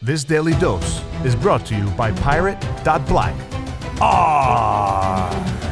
This daily dose is brought to you by Pirate.Black. ARRR!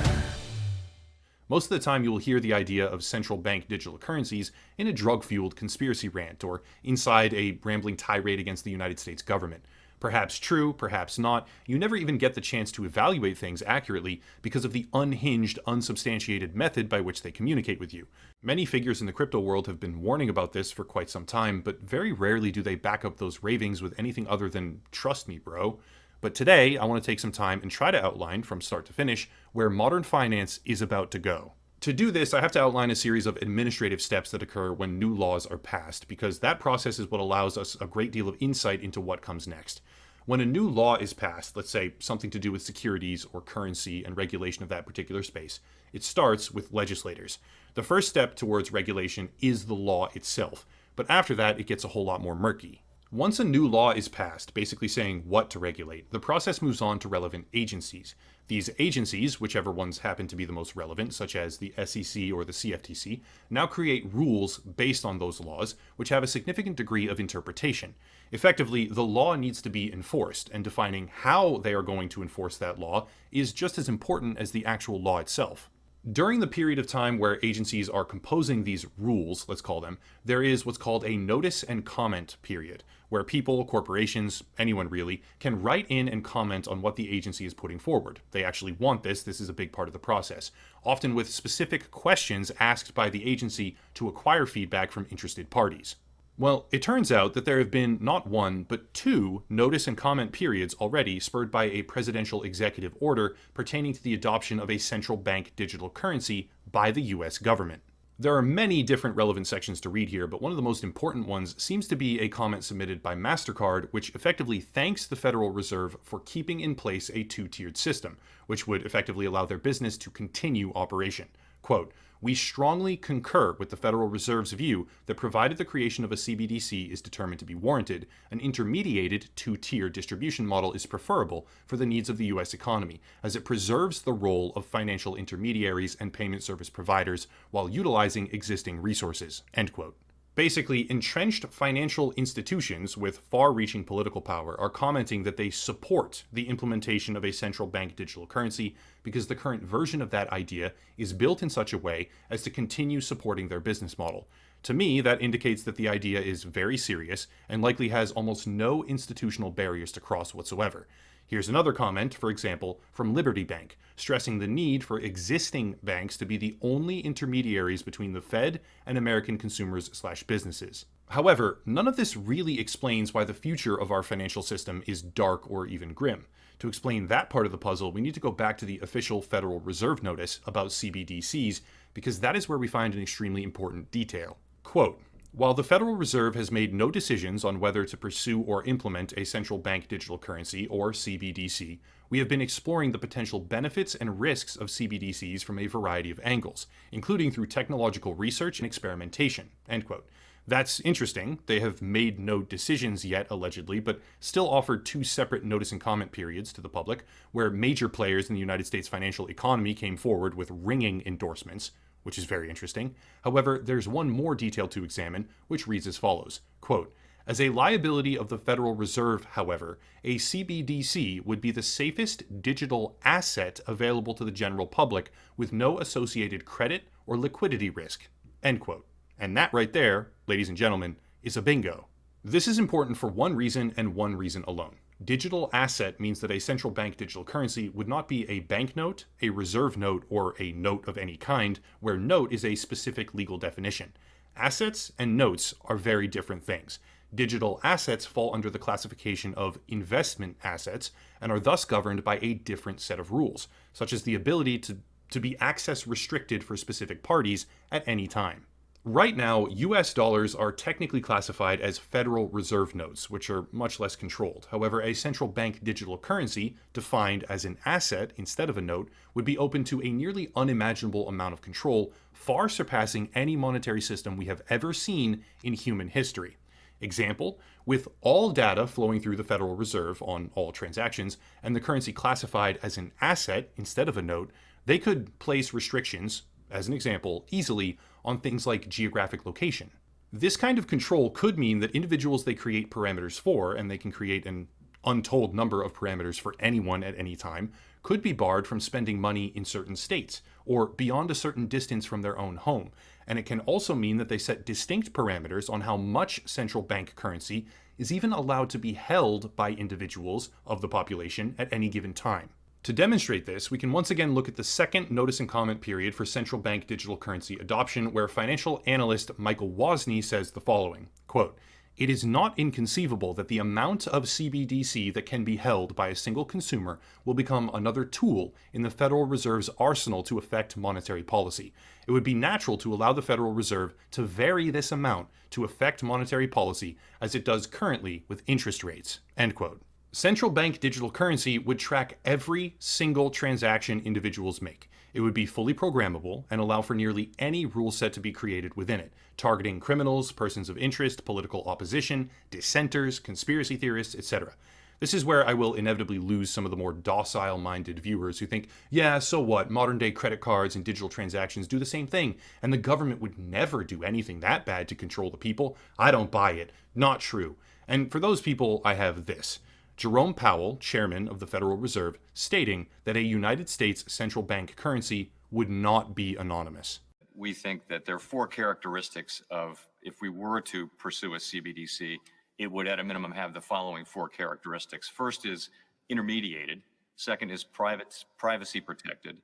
Most of the time you will hear the idea of central bank digital currencies in a drug-fueled conspiracy rant or inside a rambling tirade against the United States government. Perhaps true, perhaps not. You never even get the chance to evaluate things accurately because of the unhinged, unsubstantiated method by which they communicate with you. Many figures in the crypto world have been warning about this for quite some time, but very rarely do they back up those ravings with anything other than, "Trust me, bro." But today, I want to take some time and try to outline, from start to finish, where modern finance is about to go. To do this, I have to outline a series of administrative steps that occur when new laws are passed, because that process is what allows us a great deal of insight into what comes next. When a new law is passed, let's say something to do with securities or currency and regulation of that particular space, it starts with legislators. The first step towards regulation is the law itself, but after that, it gets a whole lot more murky. Once a new law is passed, basically saying what to regulate, the process moves on to relevant agencies. These agencies, whichever ones happen to be the most relevant, such as the SEC or the CFTC, now create rules based on those laws, which have a significant degree of interpretation. Effectively, the law needs to be enforced, and defining how they are going to enforce that law is just as important as the actual law itself. During the period of time where agencies are composing these rules, let's call them, there is what's called a notice and comment period, where people, corporations, anyone really, can write in and comment on what the agency is putting forward. They actually want this. This is a big part of the process, often with specific questions asked by the agency to acquire feedback from interested parties. Well, it turns out that there have been not one, but two notice and comment periods already spurred by a presidential executive order pertaining to the adoption of a central bank digital currency by the US government. There are many different relevant sections to read here, but one of the most important ones seems to be a comment submitted by MasterCard, which effectively thanks the Federal Reserve for keeping in place a two-tiered system, which would effectively allow their business to continue operation. Quote, "We strongly concur with the Federal Reserve's view that provided the creation of a CBDC is determined to be warranted, an intermediated two-tier distribution model is preferable for the needs of the U.S. economy, as it preserves the role of financial intermediaries and payment service providers while utilizing existing resources." End quote. Basically, entrenched financial institutions with far-reaching political power are commenting that they support the implementation of a central bank digital currency because the current version of that idea is built in such a way as to continue supporting their business model. To me, that indicates that the idea is very serious and likely has almost no institutional barriers to cross whatsoever. Here's another comment, for example, from Liberty Bank, stressing the need for existing banks to be the only intermediaries between the Fed and American consumers/businesses. However, none of this really explains why the future of our financial system is dark or even grim. To explain that part of the puzzle, we need to go back to the official Federal Reserve notice about CBDCs, because that is where we find an extremely important detail. Quote, "While the Federal Reserve has made no decisions on whether to pursue or implement a central bank digital currency, or CBDC, we have been exploring the potential benefits and risks of CBDCs from a variety of angles, including through technological research and experimentation." End quote. That's interesting. They have made no decisions yet, allegedly, but still offered two separate notice and comment periods to the public, where major players in the United States financial economy came forward with ringing endorsements, which is very interesting. However, there's one more detail to examine, which reads as follows, quote, "As a liability of the Federal Reserve, however, a CBDC would be the safest digital asset available to the general public with no associated credit or liquidity risk." End quote. And that right there, ladies and gentlemen, is a bingo. This is important for one reason and one reason alone. Digital asset means that a central bank digital currency would not be a banknote, a reserve note, or a note of any kind, where note is a specific legal definition. Assets and notes are very different things. Digital assets fall under the classification of investment assets and are thus governed by a different set of rules, such as the ability to be access restricted for specific parties at any time. Right now, US dollars are technically classified as Federal Reserve notes, which are much less controlled. However, a central bank digital currency, defined as an asset instead of a note, would be open to a nearly unimaginable amount of control, far surpassing any monetary system we have ever seen in human history. Example, with all data flowing through the Federal Reserve on all transactions, and the currency classified as an asset instead of a note, they could place restrictions, as an example, easily on things like geographic location. This kind of control could mean that individuals they create parameters for, and they can create an untold number of parameters for anyone at any time, could be barred from spending money in certain states or beyond a certain distance from their own home. And it can also mean that they set distinct parameters on how much central bank currency is even allowed to be held by individuals of the population at any given time. To demonstrate this, we can once again look at the second notice and comment period for central bank digital currency adoption, where financial analyst Michael Wozni says the following, quote, "It is not inconceivable that the amount of CBDC that can be held by a single consumer will become another tool in the Federal Reserve's arsenal to affect monetary policy. It would be natural to allow the Federal Reserve to vary this amount to affect monetary policy as it does currently with interest rates." End quote. Central bank digital currency would track every single transaction individuals make. It would be fully programmable and allow for nearly any rule set to be created within it, targeting criminals, persons of interest, political opposition, dissenters, conspiracy theorists, etc. This is where I will inevitably lose some of the more docile-minded viewers who think, yeah, so what, modern-day credit cards and digital transactions do the same thing, and the government would never do anything that bad to control the people. I don't buy it. Not true. And for those people, I have this. Jerome Powell, chairman of the Federal Reserve, stating that a United States central bank currency would not be anonymous. We think that there are four characteristics of, if we were to pursue a CBDC, it would at a minimum have the following four characteristics. First is intermediated. Second is privacy protected.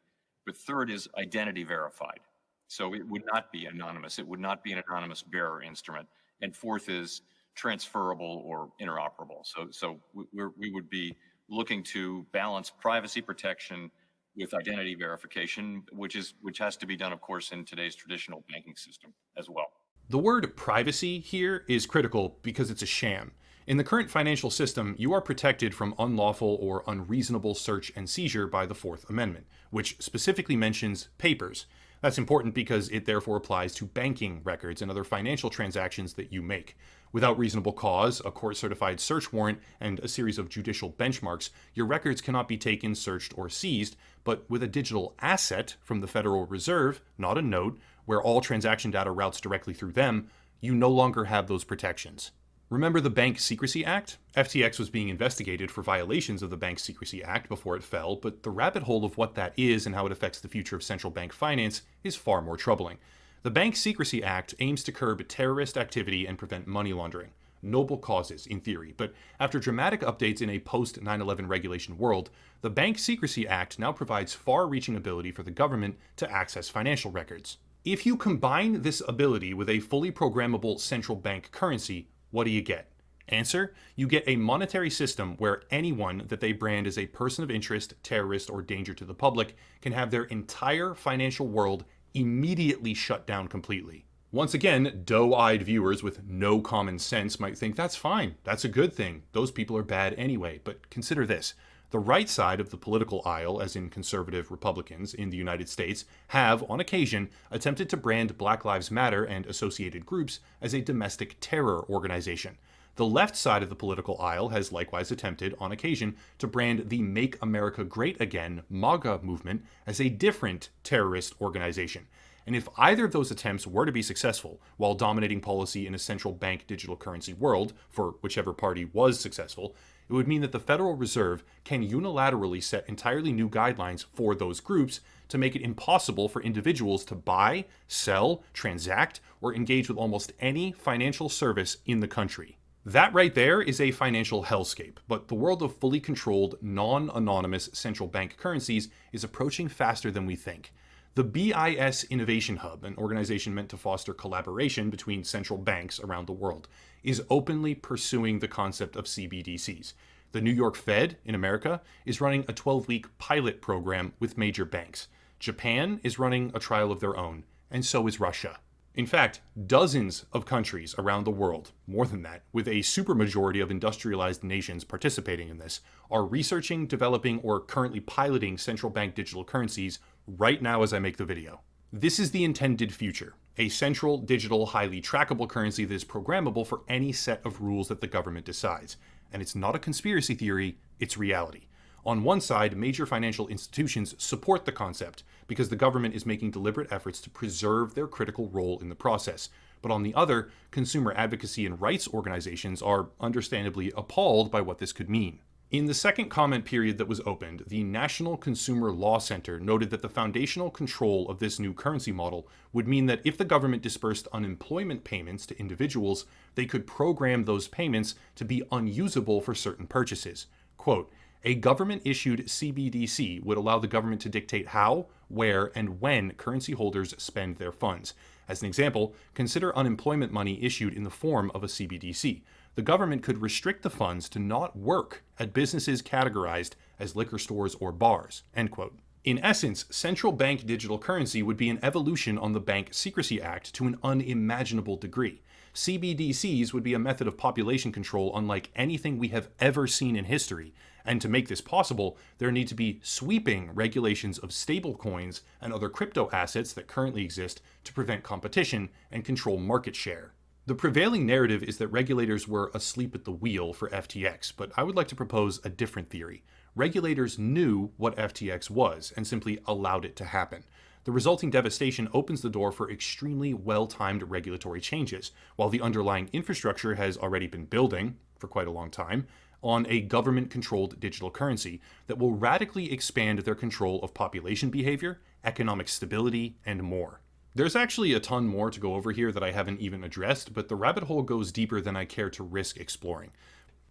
But third is identity verified. So it would not be anonymous. It would not be an anonymous bearer instrument. And fourth is transferable or interoperable. So we would be looking to balance privacy protection with identity verification, which has to be done, of course, in today's traditional banking system as well. The word privacy here is critical because it's a sham. In the current financial system, you are protected from unlawful or unreasonable search and seizure by the Fourth Amendment, which specifically mentions papers. That's important because it therefore applies to banking records and other financial transactions that you make. Without reasonable cause, a court-certified search warrant, and a series of judicial benchmarks, your records cannot be taken, searched, or seized, but with a digital asset from the Federal Reserve, not a note, where all transaction data routes directly through them, you no longer have those protections. Remember the Bank Secrecy Act? FTX was being investigated for violations of the Bank Secrecy Act before it fell, but the rabbit hole of what that is and how it affects the future of central bank finance is far more troubling. The Bank Secrecy Act aims to curb terrorist activity and prevent money laundering. Noble causes, in theory, but after dramatic updates in a post-9/11 regulation world, the Bank Secrecy Act now provides far-reaching ability for the government to access financial records. If you combine this ability with a fully programmable central bank currency, what do you get? Answer, you get a monetary system where anyone that they brand as a person of interest, terrorist, or danger to the public can have their entire financial world immediately shut down completely. Once again, doe-eyed viewers with no common sense might think that's fine, that's a good thing, those people are bad anyway, but consider this. The right side of the political aisle, as in conservative Republicans in the United States, have, on occasion, attempted to brand Black Lives Matter and associated groups as a domestic terror organization. The left side of the political aisle has likewise attempted, on occasion, to brand the Make America Great Again MAGA movement as a different terrorist organization. And if either of those attempts were to be successful while dominating policy in a central bank digital currency world, for whichever party was successful, it would mean that the Federal Reserve can unilaterally set entirely new guidelines for those groups to make it impossible for individuals to buy, sell, transact, or engage with almost any financial service in the country. That right there is a financial hellscape, but the world of fully controlled, non-anonymous central bank currencies is approaching faster than we think. The BIS Innovation Hub, an organization meant to foster collaboration between central banks around the world, is openly pursuing the concept of CBDCs. The New York Fed in America is running a 12-week pilot program with major banks. Japan is running a trial of their own, and so is Russia. In fact, dozens of countries around the world, more than that, with a supermajority of industrialized nations participating in this, are researching, developing, or currently piloting central bank digital currencies right now as I make the video. This is the intended future, a central, digital, highly trackable currency that is programmable for any set of rules that the government decides. And it's not a conspiracy theory, it's reality. On one side, major financial institutions support the concept because the government is making deliberate efforts to preserve their critical role in the process. but on the other, consumer advocacy and rights organizations are understandably appalled by what this could mean. In the second comment period that was opened, the National Consumer Law Center noted that the foundational control of this new currency model would mean that if the government dispersed unemployment payments to individuals, they could program those payments to be unusable for certain purchases. Quote, a government-issued CBDC would allow the government to dictate how, where, and when currency holders spend their funds. As an example, consider unemployment money issued in the form of a CBDC. The government could restrict the funds to not work at businesses categorized as liquor stores or bars, end quote. In essence, central bank digital currency would be an evolution on the Bank Secrecy Act to an unimaginable degree. CBDCs would be a method of population control unlike anything we have ever seen in history, and to make this possible, there need to be sweeping regulations of stablecoins and other crypto assets that currently exist to prevent competition and control market share. The prevailing narrative is that regulators were asleep at the wheel for FTX, but I would like to propose a different theory. Regulators knew what FTX was and simply allowed it to happen. The resulting devastation opens the door for extremely well-timed regulatory changes, while the underlying infrastructure has already been building, for quite a long time, on a government-controlled digital currency that will radically expand their control of population behavior, economic stability, and more. There's actually a ton more to go over here that I haven't even addressed, but the rabbit hole goes deeper than I care to risk exploring.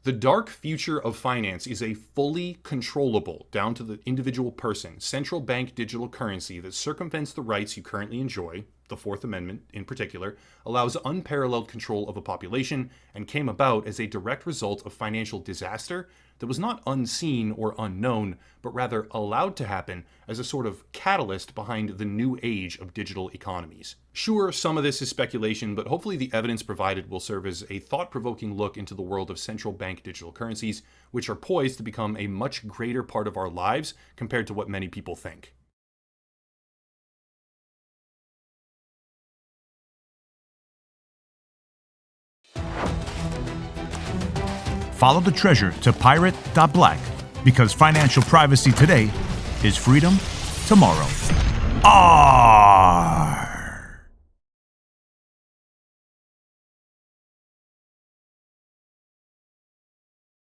The dark future of finance is a fully controllable, down to the individual person, central bank digital currency that circumvents the rights you currently enjoy. The Fourth Amendment, in particular, allows unparalleled control of a population and came about as a direct result of financial disaster that was not unseen or unknown, but rather allowed to happen as a sort of catalyst behind the new age of digital economies. Sure, some of this is speculation, but hopefully the evidence provided will serve as a thought-provoking look into the world of central bank digital currencies, which are poised to become a much greater part of our lives compared to what many people think. Follow the treasure to pirate.black, because financial privacy today is freedom tomorrow. Ah!